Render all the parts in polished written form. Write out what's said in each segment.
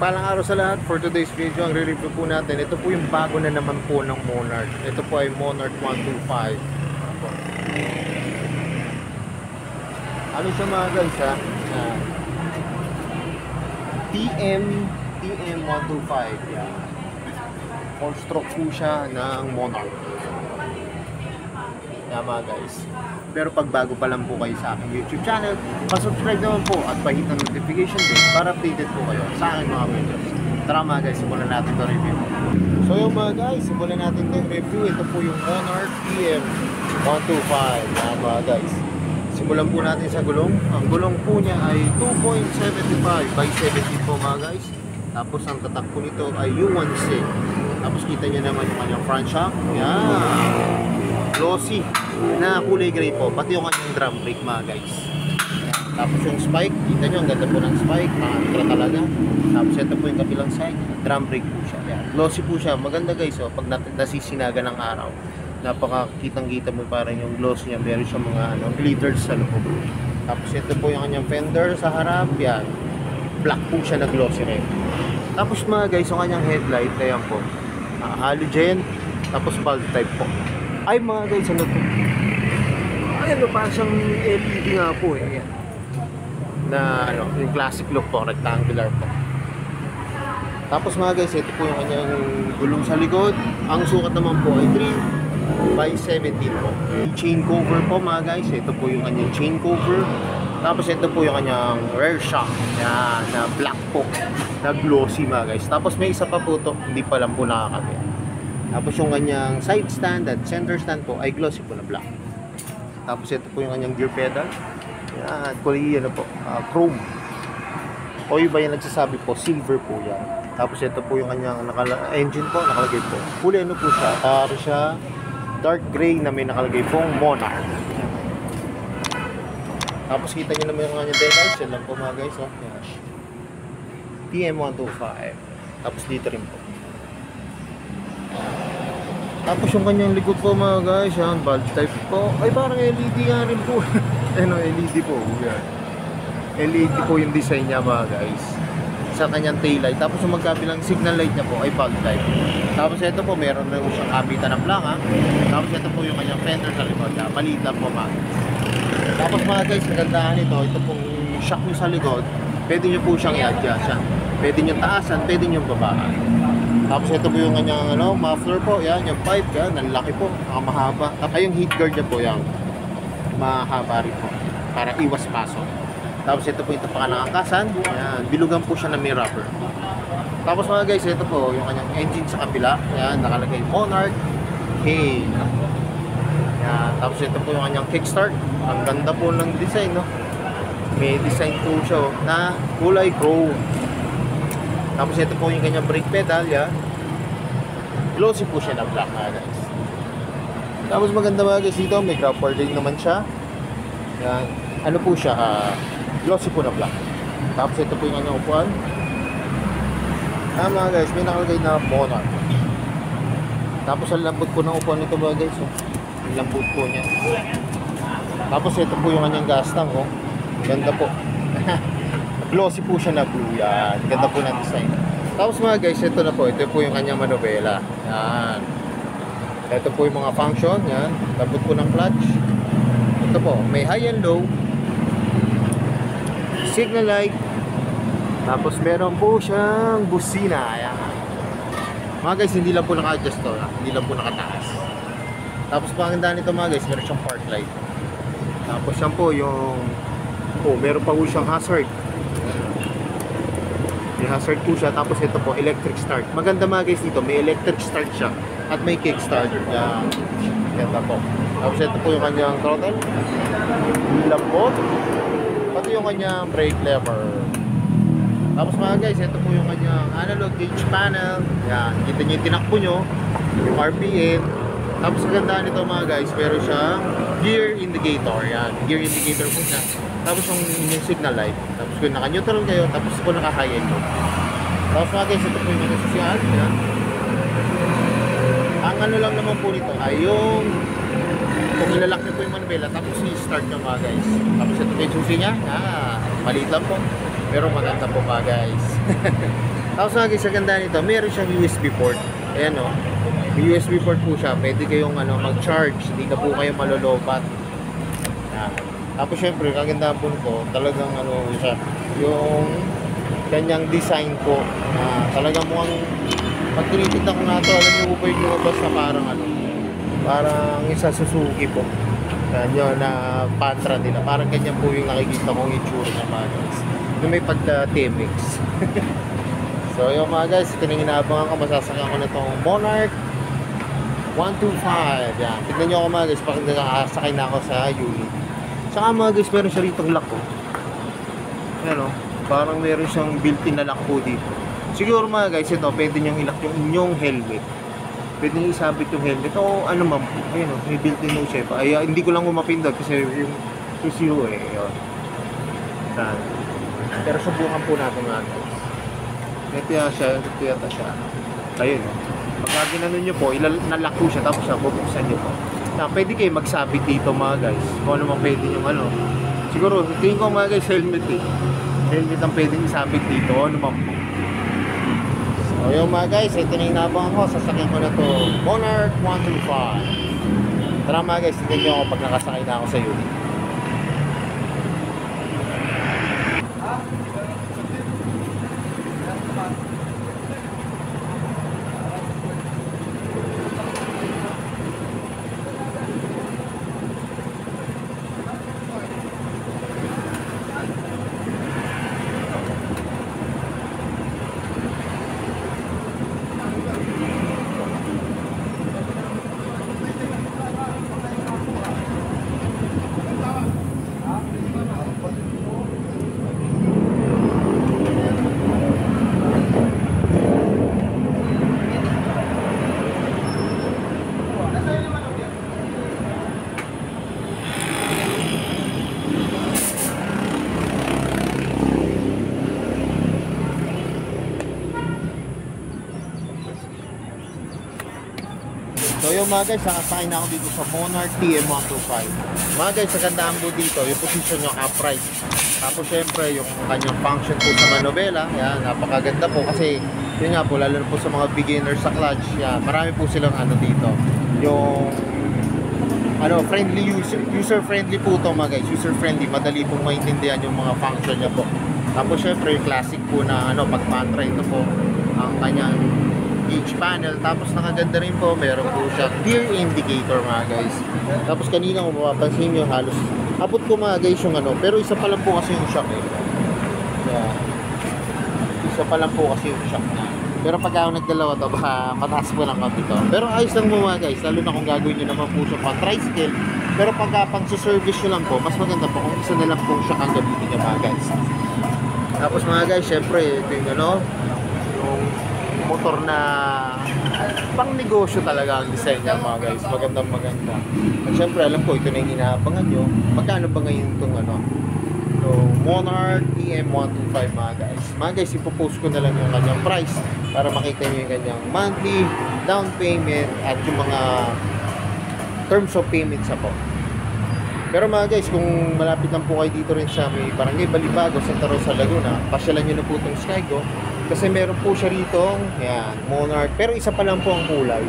Mapagpalang araw sa lahat. For today's video, ang re-review po natin, ito po yung bago na naman po ng Monarch. Ito po ay Monarch 125. Ano siya mga guys ha? TM125. Yeah. 4-stroke po siya ng Monarch. Yeah mga guys. Pero pag bago pa lang po kayo sa aking YouTube channel, pa-subscribe naman po at pahit ng notification bell para updated po kayo sa aking mga videos. Tara mga guys, simulan natin ito review. So yung mga guys, simulan natin itong review. Ito po yung Monarch TM125 mga guys. Simulan po natin sa gulong. Ang gulong po niya ay 2.75 by 17 po mga guys. Tapos ang tatak po nito ay U1C. Tapos kita nyo naman yung kanyang front shock. Yan. Glossy na kulay gray po, pati yung kanyang drum brake mga guys. Tapos yung spike, kita nyo ang ganda po ng spike, makakita talaga. Tapos ito po yung kabilang side, drum brake po siya. Yan. Glossy po siya, maganda guys pag nasisinaga ng araw, napakakitang kita mo parang yung gloss niya, meron siya mga glitters sa loob. Tapos ito po yung kanyang fender sa harap, yan, black po siya na glossy red. Tapos mga guys, yung kanyang headlight, ayan po, halogen, tapos bulb type po. Ay mga guys, ano to? Ay parang siyang LED nga po ayan. Na yung classic look po, rectangular po. Tapos mga guys, ito po yung kanyang gulong sa likod. Ang sukat naman po ay 3 by 17 po. Chain cover po mga guys, ito po yung kanyang chain cover. Tapos ito po yung kanyang rear shock, yan, na black po, na glossy mga guys. Tapos may isa pa po to, hindi pa lang po nakakabit. Tapos yung kanyang side stand at center stand po ay glossy po na black. Tapos ito po yung kanyang gear pedal. Yan, kulay chrome. O yung ba yung nagsasabi po, silver po yan. Tapos ito po yung kanyang engine po, nakalagay po. Kulay po siya, para siya dark gray na may nakalagay pong Monarch. Tapos kita nyo naman yung kanyang decals, yan lang po mga guys. TM125. Tapos dito rin po. Tapos yung kanyang likod po mga guys, yan, bulb type po. Ay parang LED nga rin po. LED po. Yan. LED po yung design niya mga guys. Sa kanyang taillight. Tapos yung magkabilang signal light niya po ay bulb type. Tapos ito po, meron na siyang kabitan ng plaka. Tapos ito po yung kanyang fender sa likod. Maliit lang po mga guys. Tapos mga guys, kagandahan ito pong shock nyo sa likod, pwede nyo po siyang i-adjust yan. Pwede nyo taasan, pwede nyo babaan. Tapos ito po yung kanyang muffler po, yan, yung pipe, yan, ang laki po, mahaba. Tapos yung heat guard niya po, yan, mahaba rin po, para iwas pasok. Tapos ito po yung tapakan yan, bilugan po siya ng may rubber. Tapos mga guys, ito po yung kanyang engine sa kabila, yan, nakalagay Monarch Hey. Yan, tapos ito po yung kanyang kickstart, ang ganda po ng design, no? May design po siya na kulay chrome. Tapos ito po yung kanyang brake pedal, yan. Glossy po siya na black mga guys. Tapos maganda mga guys dito, may grab bar din naman siya. Yan. Ano po siya, glossy po na black. Tapos ito po yung kanyang upuan. Mga guys, may nakalagay na Monarch. Tapos ang lambot po ng upuan nito mga guys. Ang lambot po niya. Tapos ito po yung kanyang gas tank. Ganda po. Glossy po siya na blue, yan. Ganda po ng design. Tapos mga guys, ito na po. Ito po yung kanyang manubela. Yan. Ito po yung mga function, yan. Labot po ng clutch. Ito po, may high and low. Signal light. Tapos meron po siyang busina. Yan. Mga guys, hindi lang po naka-adjust to. Hindi lang po nakataas. Tapos pangandaan nito mga guys, meron siyang park light. Tapos yan po yung meron pa po siyang hazard. May hazard po siya. Tapos ito po, electric start. Maganda mga guys dito, may electric start siya. At may kick start. Yan. Ganda po. Tapos ito po yung kanyang throttle. Lambot. Pati yung kanyang brake lever. Tapos mga guys, ito po yung kanyang analog gauge panel. Yan. Kita nyo yung tinakbo nyo. Yung RPM. Tapos kagandahan nito mga guys, meron siyang gear indicator. Yan. Gear indicator po siya. Tapos yung signal light. Tapos kung naka-neutral kayo, tapos kung naka-high end. Tapos mga guys, ito po yung nagsusiyan. Ang ano lang naman po nito ay yung kung ilalak nyo po yung manubela, tapos i-start nyo mga guys. Tapos ito po yung susi niya. Maliit lang po. Pero maganda po mga guys. Tapos mga guys, ganda nito, meron siyang USB port. Ayan o. May USB port po siya. Pwede kayong mag-charge. Hindi na po kayo malolobat. Yan. Tapos syempre, kagandahan po nito, talagang siya. Yung kanyang design po. Talagang mukhang pag tinitignan ko nga ito, alam niyo po ba yung lumabas na parang isa Suzuki po. Yan yun, na Patra nila. Parang ganyan po yung nakikita kong itsura ng mga guys. Yung may pagka-TMX. So yung mga guys, tinanginabangan ko, masasakyan ko na itong Monarch 125. Yan. Tignan nyo ako mga guys, pag nakasakay na ako sa unit. Saka mga guys, meron siya rito lock ko. Yan o. Parang meron siyang built-in na lock po dito. Siguro mga guys, ito, pwede nyo ilock yung inyong helmet. Pwede nyo isabit yung helmet. O ano man po. Ayun o, may built-in no siya. Ay, hindi ko lang umapindot kasi yung susiyo eh. Yun. Pero subukan po natin mga guys. Ito yata siya. Ayun o. Pag ginanon nyo po, nalock po siya. Tapos bubuksan nyo po. Pwede kayo magsabit dito mga guys. Kung ano man pwede nyo Siguro, tingin ko mga guys, helmet eh. Helmet ang pwedeng isabit dito. Ano man po. So yung mga guys, ito na yung nabang ako. Sasakyan ko na to Monarch 125. Tara mga guys, tignan nyo ako pag nakasakay na ako sa unit. So yung mga guys, nakasakay na ako dito sa Monarch TM125. Mga guys, sa gandaan po dito, yung position nyo upright. Tapos syempre, yung kanyang function po sa manobela, yan, napakaganda po kasi yun nga po, lalo na po sa mga beginners sa clutch, yan, marami po silang dito. Yung friendly user friendly po to mga guys, user friendly, madali pong maintindihan yung mga function niya po. Tapos syempre, classic po na pag Patra, ito po ang kanyang gauge panel. Tapos nakaganda rin po, meron po siya rear indicator mga guys. Tapos kanina kung mapapansin nyo, halos abot ko mga guys yung pero isa pa lang po kasi yung shock eh. Yeah. Isa pa lang po kasi yung shock na. Pero pag ako nagdalawa to, baka mataas po lang kami to. Pero ayos lang po mga guys, lalo na kung gagawin nyo naman po siya pang tricycle. Pero pag pang service nyo lang po, mas maganda po kung isa na lang po shock ang gamitin nyo mga guys. Tapos mga guys, syempre ito yung yung motor na pang negosyo talaga ang design niya mga guys. Maganda. At syempre alam ko ito na yung inaabangan nyo. Magkano ba ngayon itong so, Monarch TM125 mga guys. Mga guys, ipopost ko na lang yung kanyang price para makita nyo yung kanyang monthly down payment at yung mga terms of payment sa po. Pero mga guys, kung malapit lang po kayo dito rin sa may Barangay Balibago, Santa Rosa, Laguna, pasyalan nyo na po itong Skygo. Kasi meron po siya rito, yan, Monarch. Pero isa pa lang po ang kulay.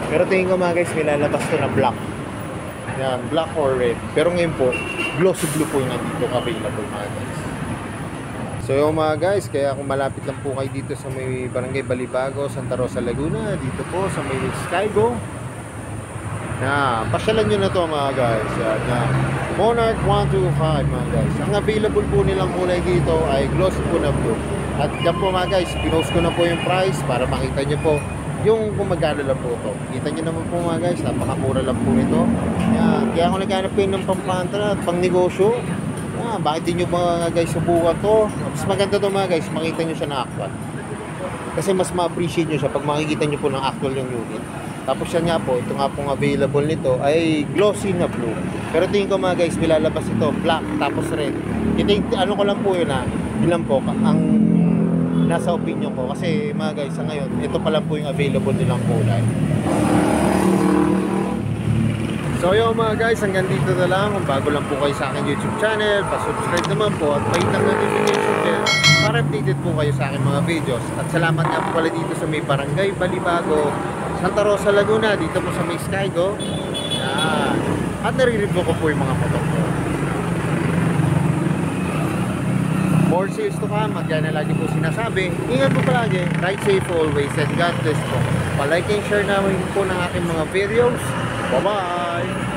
Pero tingin ko mga guys, may lalabas to na black. Yan, black or red. Pero ngayon po, glossy blue po yung nandito available mga guys. So yung mga guys, kaya kung malapit lang po kayo dito sa may Barangay Balibago, Santa Rosa, Laguna, dito po sa may Skygo, pasyalan nyo na to mga guys. Yan, Monarch 125 mga guys. Ang available po nilang kulay dito ay glossy po na blue. At yan po mga guys, pinost ko na po yung price para makita nyo po yung kung magkano lang po ito. Kita nyo naman po mga guys, napakamura lang po ito. Yan. Kaya kung naghanap kayo ng pampantra at pang negosyo, bakit di nyo mga guys subukan to? Mas maganda to mga guys, makita nyo siya na actual. Kasi mas ma-appreciate nyo siya pag makikita nyo po ng actual yung unit. Tapos yan nga po, ito nga pong available nito ay glossy na blue. Pero tingin ko mga guys, nilalabas ito black tapos red. Ano ko lang po yun ilan po ang nasa opinion ko. Kasi mga guys, sa ngayon, ito pa lang po yung available nilang kulay. So yun mga guys, hanggang dito na lang. Kung bago lang po kayo sa akin YouTube channel, pa-subscribe naman po at pahit ang notification channel para updated po kayo sa aking mga videos. At salamat nga po pala dito sa may Barangay Balibago, Santa Rosa, Laguna, dito po sa may Skygo. Yan. At nare-review ko po yung mga motor ko. More sales to come, at yan na lagi po sinasabi. Ingat po palagi, ride safe always, and God bless po. Palike and share namin po ng aking mga videos. Bye-bye!